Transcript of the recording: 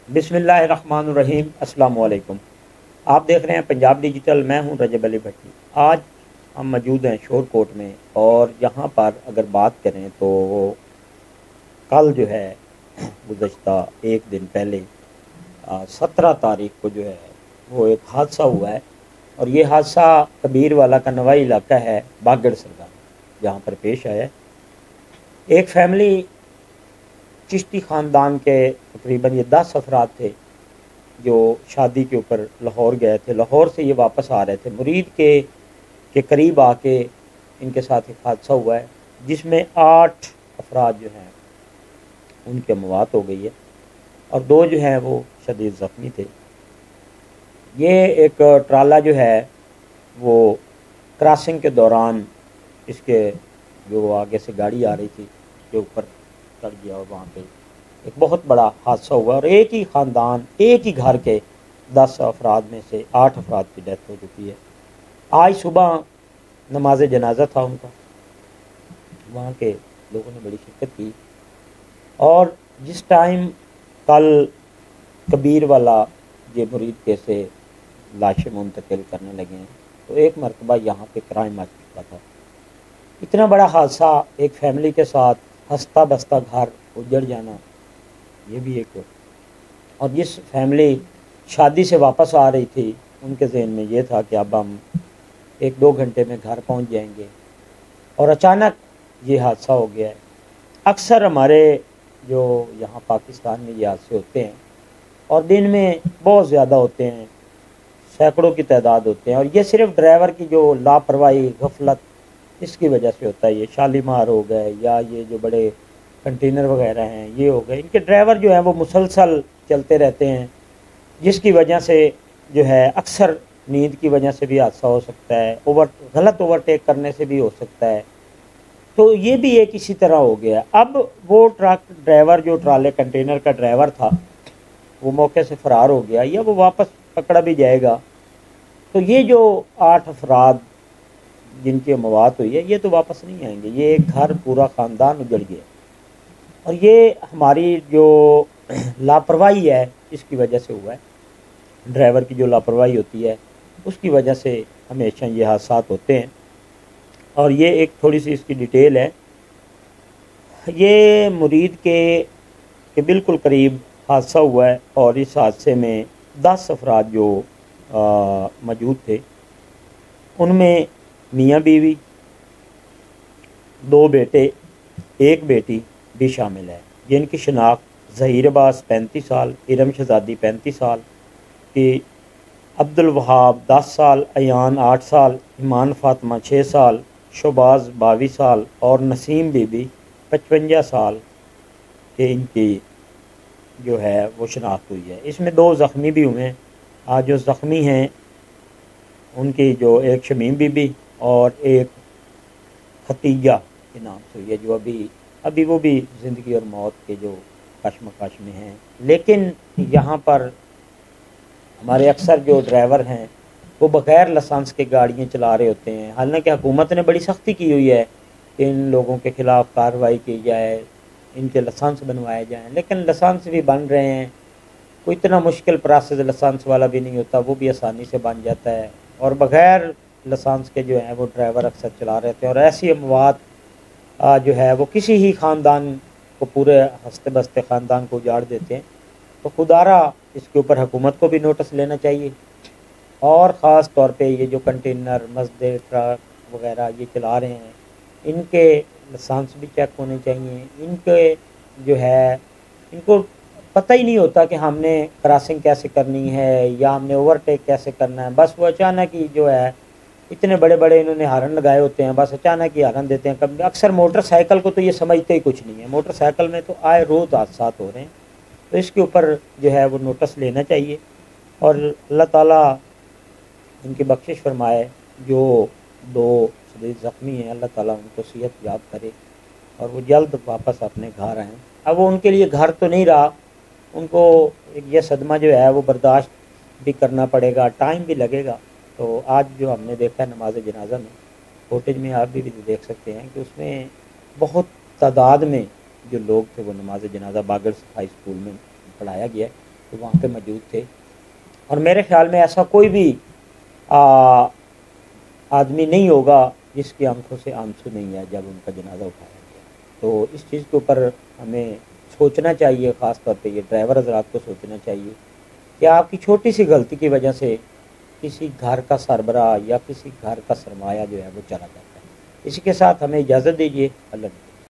बिस्मिल्लाहिर्रहमानिर्रहीम। अस्सलाम वालेकुम। आप देख रहे हैं पंजाब डिजिटल। मैं हूं रजब अली भट्टी। आज हम मौजूद हैं शोर कोट में, और यहाँ पर अगर बात करें तो कल जो है गुज़श्ता एक दिन पहले 17 तारीख को जो है वो एक हादसा हुआ है। और ये हादसा कबीर वाला का नवाई इलाका है बागड़ सरदार, जहाँ पर पेश आया। एक फैमिली चिश्ती ख़ानदान के तकरीबन ये 10 अफराद थे जो शादी के ऊपर लाहौर गए थे। लाहौर से ये वापस आ रहे थे। मुरीद के करीब आके इनके साथ एक हादसा हुआ है जिसमें 8 अफराद जो हैं उनकी मौत हो गई है और 2 जो हैं वो शदीद ज़ख्मी थे। ये एक ट्राला जो है वो क्रॉसिंग के दौरान इसके जो आगे से गाड़ी आ रही थी के ऊपर चढ़ गया और वहाँ पे एक बहुत बड़ा हादसा हुआ। और एक ही ख़ानदान, एक ही घर के 10 अफराद में से 8 अफराद की डेथ हो चुकी है। आज सुबह नमाज जनाजा था उनका, वहाँ के लोगों ने बड़ी शिरकत की। और जिस टाइम कल कबीर वाला ये मुरीद कैसे लाशें मुंतकिल करने लगे हैं तो एक मरतबा यहाँ पे क्राइम आ चुका था। इतना बड़ा हादसा, एक फैमिली के साथ हंसता बसता घर उजड़ जाना, ये भी एक। और जिस फैमिली शादी से वापस आ रही थी उनके ज़हन में ये था कि अब हम 1-2 घंटे में घर पहुंच जाएंगे, और अचानक ये हादसा हो गया है। अक्सर हमारे जो यहाँ पाकिस्तान में ये हादसे होते हैं और दिन में बहुत ज़्यादा होते हैं, सैकड़ों की तादाद होते हैं। और ये सिर्फ ड्राइवर की जो लापरवाही, गफलत, इसकी वजह से होता है। ये शालीमार हो गए या ये जो बड़े कंटेनर वगैरह हैं ये हो गए, इनके ड्राइवर जो हैं वो मुसलसल चलते रहते हैं, जिसकी वजह से जो है अक्सर नींद की वजह से भी हादसा हो सकता है, गलत ओवरटेक करने से भी हो सकता है। तो ये भी एक इसी तरह हो गया। अब वो ट्रक ड्राइवर जो ट्राले कंटेनर का ड्राइवर था वो मौके से फ़रार हो गया या वो वापस पकड़ा भी जाएगा। तो ये जो 8 अफराद जिनकी मौत हुई है ये तो वापस नहीं आएंगे। ये एक घर, पूरा ख़ानदान उजड़ गया। और ये हमारी जो लापरवाही है इसकी वजह से हुआ है। ड्राइवर की जो लापरवाही होती है उसकी वजह से हमेशा ये हादसात होते हैं। और ये एक थोड़ी सी इसकी डिटेल है। ये मुरीद के बिल्कुल करीब हादसा हुआ है और इस हादसे में 10 अफराद जो मौजूद थे उनमें मियाँ बीवी, 2 बेटे, 1 बेटी भी शामिल है, जिनकी शनाख्त ज़हीर अब्बास 35 साल, इरम शहज़ादी 35 साल की, अब्दुल वहाब 10 साल, अयान 8 साल, ईमान फ़ातिमा 6 साल, शोबाज 22 साल और नसीम बीबी 55 साल के इनकी जो है वो शनाख्त हुई है। इसमें 2 ज़ख्मी भी हुए हैं। आज जो ज़ख्मी हैं उनकी जो एक शमीम बीबी और एक खतीजा के नाम से हुई है, जो अभी वो भी ज़िंदगी और मौत के जो कशमकश में हैं। लेकिन यहाँ पर हमारे अक्सर जो ड्राइवर हैं वो बग़ैर लाइसेंस के गाड़ियाँ चला रहे होते हैं। हालांकि हुकूमत ने बड़ी सख्ती की हुई है कि इन लोगों के ख़िलाफ़ कार्रवाई की जाए, इनके लाइसेंस बनवाए जाएँ, लेकिन लाइसेंस भी बन रहे हैं। कोई इतना मुश्किल प्रोसेस लाइसेंस वाला भी नहीं होता, वो भी आसानी से बन जाता है। और बग़ैर लाइसेंस के जो हैं वो ड्राइवर अक्सर चला रहे थे। और ऐसी अमवात जो है वो किसी ही ख़ानदान को, पूरे हंसते बसते ख़ानदान को उजाड़ देते हैं। तो खुदारा इसके ऊपर हुकूमत को भी नोटिस लेना चाहिए। और ख़ास तौर पे ये जो कंटेनर, मज़दे, ट्रक वगैरह ये चला रहे हैं, इनके लाइसेंस भी चेक होने चाहिए। इनके जो है इनको पता ही नहीं होता कि हमने क्रॉसिंग कैसे करनी है या हमने ओवरटेक कैसे करना है। बस वो अचानक ही जो है, इतने बड़े बड़े इन्होंने हारन लगाए होते हैं, बस अचानक ही हारन देते हैं। कभी अक्सर मोटरसाइकिल को तो ये समझते ही कुछ नहीं है। मोटरसाइकिल में तो आए रोज़ हादसा हो रहे हैं। तो इसके ऊपर जो है वो नोटिस लेना चाहिए। और अल्लाह ताला इनकी बख्शिश फरमाए। जो 2 शदीद ज़ख्मी हैं, अल्लाह ताला उनको सेहत याब करे और वो जल्द वापस अपने घर आएँ। अब वो उनके लिए घर तो नहीं रहा, उनको ये सदमा जो है वो बर्दाश्त भी करना पड़ेगा, टाइम भी लगेगा। तो आज जो हमने देखा है नमाज जनाजा में, फुटेज में आप भी देख सकते हैं कि उसमें बहुत तादाद में जो लोग थे वो नमाज जनाजा बागड़ हाई स्कूल में पढ़ाया गया है। جو وہاں پہ موجود تھے، اور میرے خیال میں ایسا کوئی بھی آدمی نہیں ہوگا جس کی آنکھوں سے آنسو نہیں ہے جب ان کا جنازہ اٹھایا گیا۔ تو اس چیز کے اوپر ہمیں سوچنا چاہیے، خاص طور پہ یہ ڈرائیور حضرات کو سوچنا چاہیے کہ آپ کی چھوٹی سی غلطی کی وجہ سے کسی گھر کا سربراہ یا کسی گھر کا سرمایہ جو ہے وہ چلا جاتا ہے۔ اسی کے ساتھ ہمیں اجازت دیجیے، اللہ حافظ۔